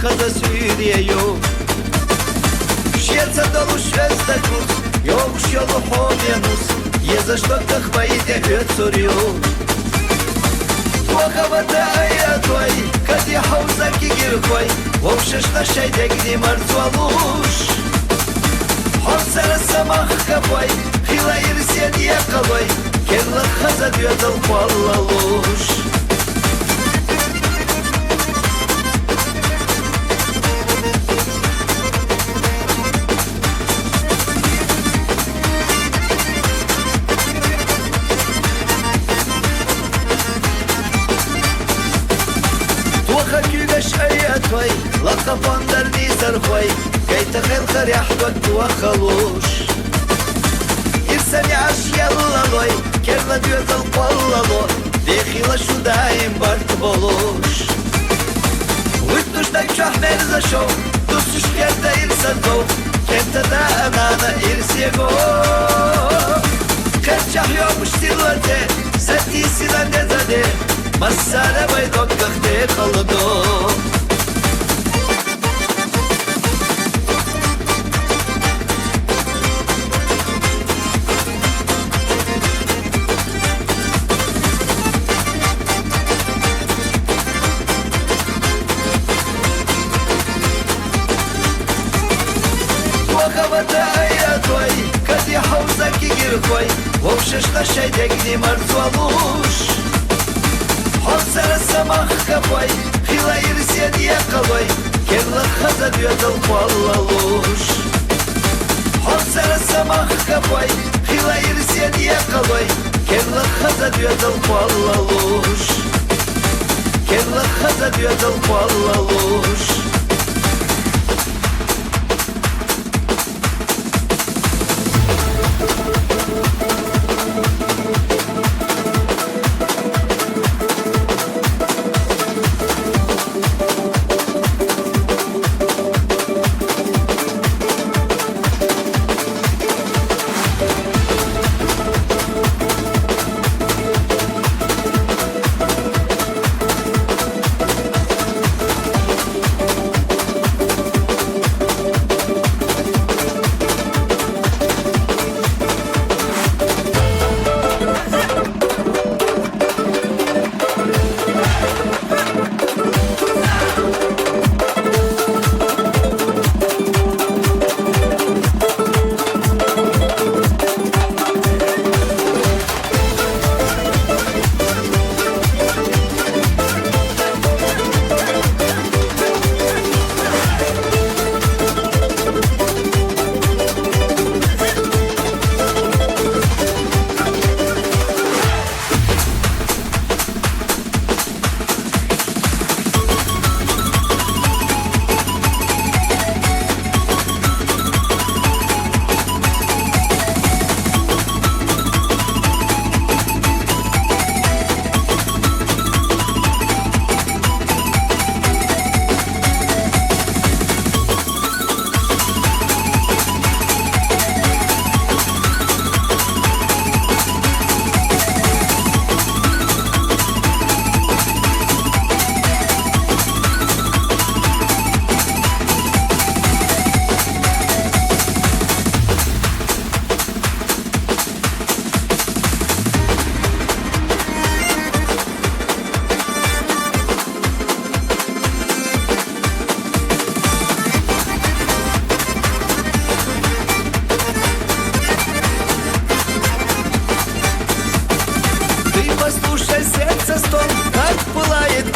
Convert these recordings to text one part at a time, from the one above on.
плохо засвирею. Сердце долуш вестакус, yok yolu homenus, еза что тахваите гецурю. Плоховато аятвай, кати хаузаки гирхвай, вовшеш на шайдегни марцвалуш. Хонсара самах капай, хила ирсен якалай, кенла хаза дветал палалуш. شوي لقب درني سرخوي كي تخيل خريح وقت وخلوش إرساني عش يلا لوي كرلا ديوز القوالو ديخيلا شو دايم بارك بولوش ويتوش داك شاح مرزا شو دوسوش كردا إرسانتو كنتا دا أمانا إرسيغو كرشاح يومش سيلواتي ساتي سيلان نزادي مسالة بيدوك كختي خلدو Кой, вовшеш на шайдегни марцвалуш. Хонсара самах капай, хила ирсен якалой, кенла хаза дветал палалуш. Хонсара самах капай, хила ирсен якалой, кенла хаза дветал палалуш. Кенла хаза дветал палалуш.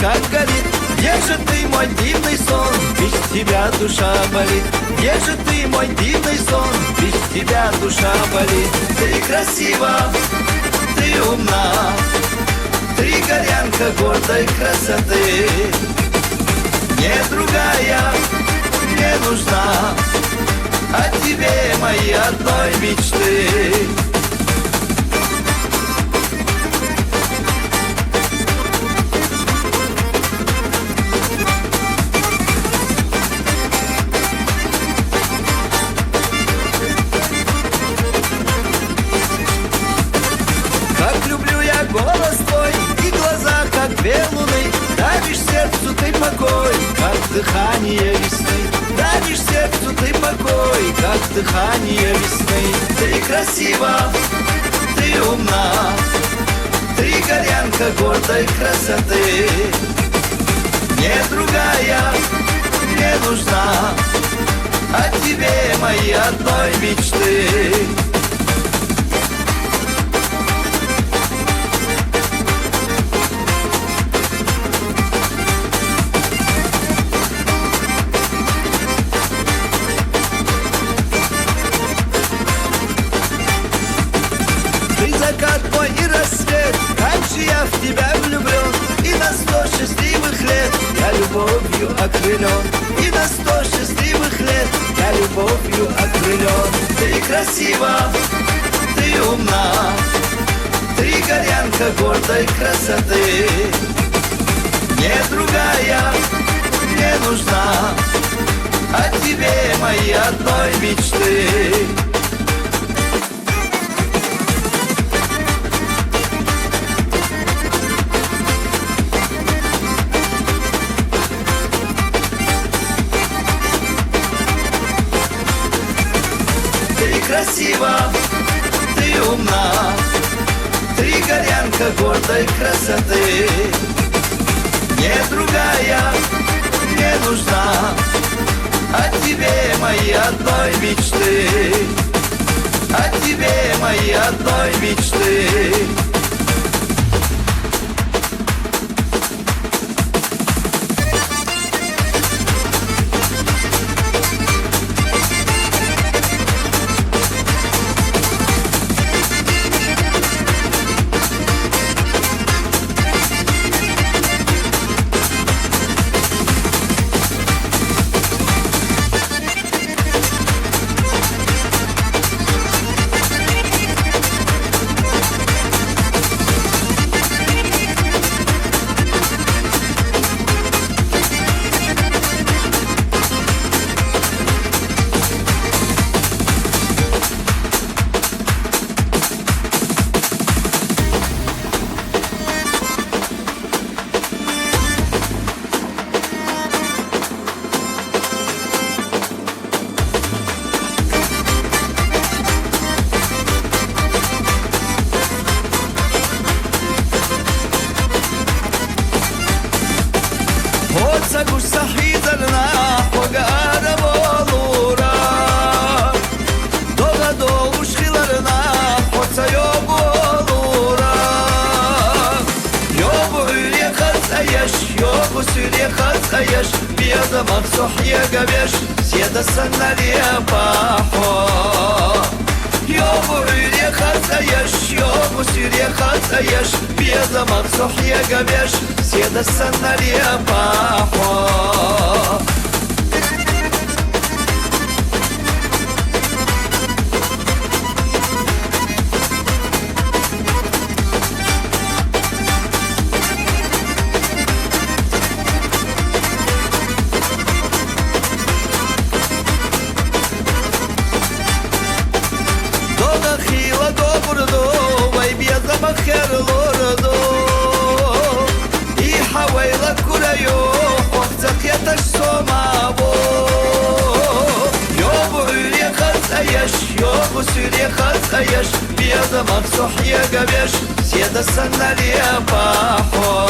Как горит, где же ты, мой дивный сон? Без тебя душа болит. Где же ты, мой дивный сон? Без тебя душа болит. Ты красива, ты умна, ты горянка гордой красоты. Мне другая не нужна, о тебе мои одной мечты. Голос твой и глаза, как две луны, даришь сердцу ты покой, как дыхание дыхание весны. Ты красива, ты умна, ты горянка гордой красоты. Мне другая не нужна, о тебе мои одной мечты. Закат мой и рассвет, как же я в тебя влюблен. И на 100 счастливых лет я любовью окрылен. И на 100 счастливых лет я любовью окрылен. Ты красива, ты умна, ты горянка гордой красоты. Мне другая не нужна, о тебе мои одной мечты. Красива, ты умна, ты горянка гордой красоты. Мне другая не нужна, о тебе мои одной мечты. О тебе мои одной мечты. Kuş sahillerine kogarım olura. Doğa doğmuş kılarına koça yok olura. Yok öyle kalsa yaş, yok söyle kalsa yaş. Bir adama sohya gabeş, siyada sanarya paho. Yok öyle kalsa yaş, yok söyle kalsa yaş. Bir adama sohya gabeş, siyada sanarya paho. Херлордо и хавайла курайо офцак яташ сомаво Йобу üle kalsayаш Йобу süre kalsayаш Biyadama sohya gabeş Siyada sanarya paho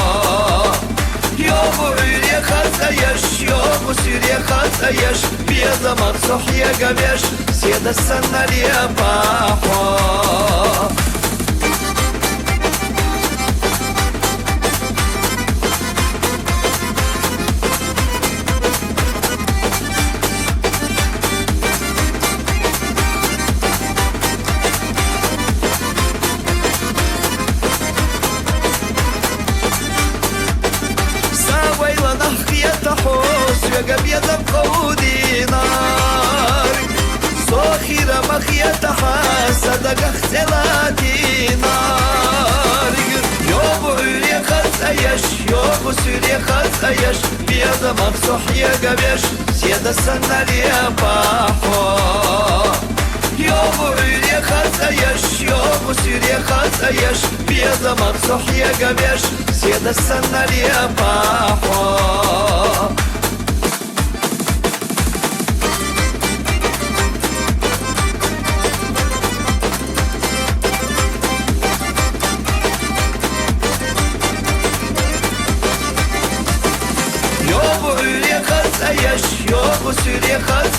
Йобу üle kalsayаш Йобу süre kalsayаш Biyadama sohya gabeş Siyada sanarya paho بيضا بقودي نار صاخرة مخيتها صدق اختلاتي نار يوبو أولي خلص أيش يوبو سوري خلص أيش بيضا مفسوح يا قبيش سيادة السنالية باحو يوبو أولي خلص أيش يوبو سوري خلص أيش بيضا مفسوح يا قبيش سيادة السنالية باحو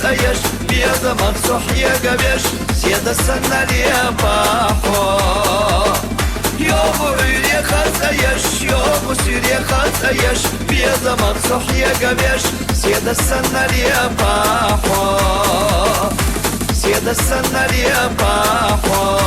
хацаеш, бедамах сохьегавеш, седасан налепахо. Йобу юре хацаеш, йобу сюре хацаеш, бедамах сохьегавеш, седасан налепахо. Седасан налепахо.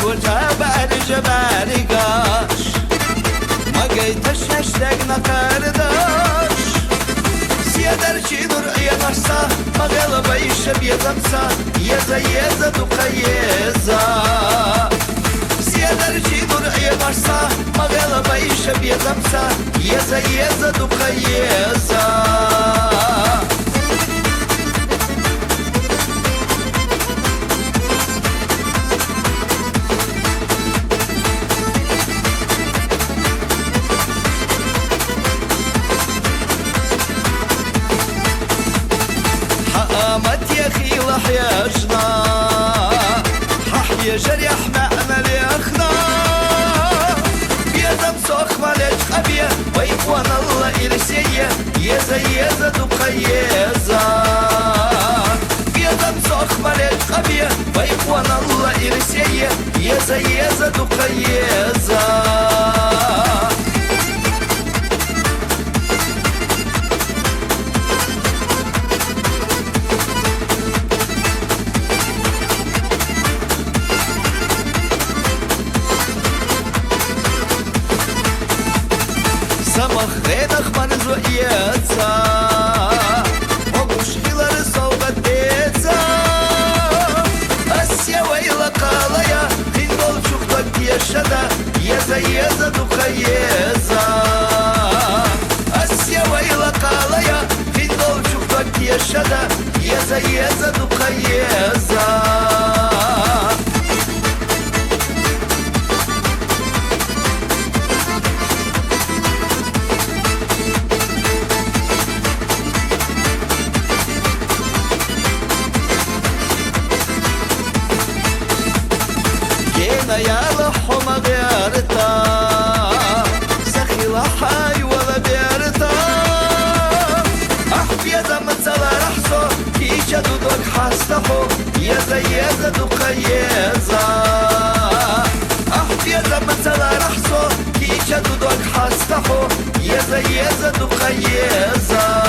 وتابع الجبال قاش ما قيتش اشتقنا قرداش سيدر شيدر يا نفسا ما غلب يشب يزمسا يزا يزا دقيزا سيدر شيدر يا نفسا ما غلب يشب يزمسا يزا يزا دقيزا حياجنا ححيا جريح معنا ليخنا بيدم سوخ مالك أبيا ويقوان الله إرسيا يزا يزا دقيزا بيدم سوخ مالك أبيا ويقوان الله إرسيا يزا يزا دقيزا Самохренах манзуица Обушхилар солгатеца Асия вайла калая Хингол чухтак тешада Еза еза духаеза Асия вайла калая Хингол чухтак тешада Еза еза духаеза يا لحوم غيرتا سخي لحاي ولا بيرتا أحبي زمن سلا رحصو كيشا دودك حستحو يزا يزا دقيزا أحبي زمن سلا رحصو كيشا دودك حستحو يزا يزا دقيزا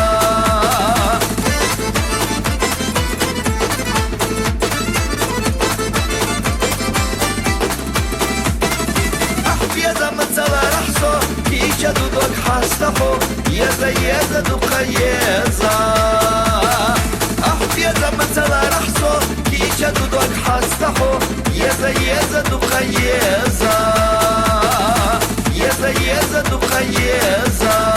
دودك حستحو يزا يزا دقيزا أحبي زمن سلا رحصو كيشا دودك حستحو يزا يزا دقيزا يزا يزا دقيزا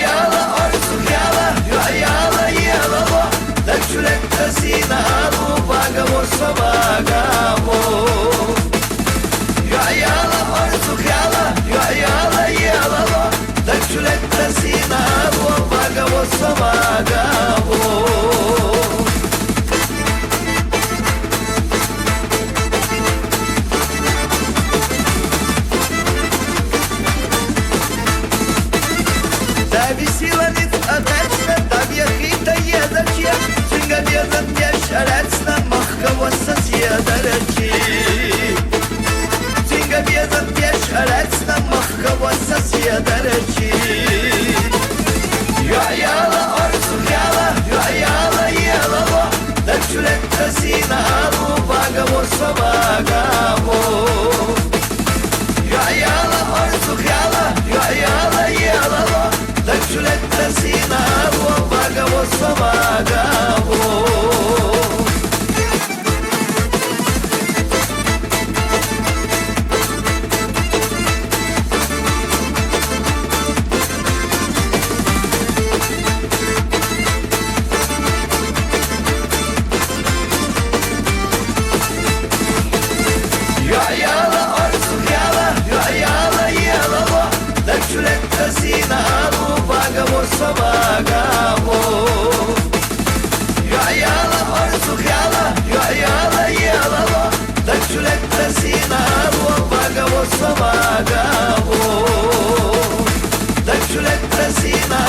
Gajala, oi sukiala, gajala, jelalo, da čulek kasina, alu, vagavo sa vagavo. Gajala, oi sukiala, gajala, jelalo, da čulek kasina, alu, vagavo sa vagavo. Da visilanic atečna, da vjehita jedačija, Cinga vjedan vješarecna, mahkavo sa sjedareći. Cinga vjedan vješarecna, mahkavo sa sjedareći. Gajala, orcu hjala, gajala, jelalo, da čulek kasina, alu, vagavo sa vagavo. Gajala, orcu hjala, gajala, jelalo, da čulek kasina, alu, vagavo sa vagavo. Gajala, orcu hjala, gajala, jelalo, da čulek kasina, alu, vagavo sa vagavo. Gajala, orcu hjala, gajala, jelalo, da čulek kasina, alu, vagavo sa vagavo. Da čulek kasina,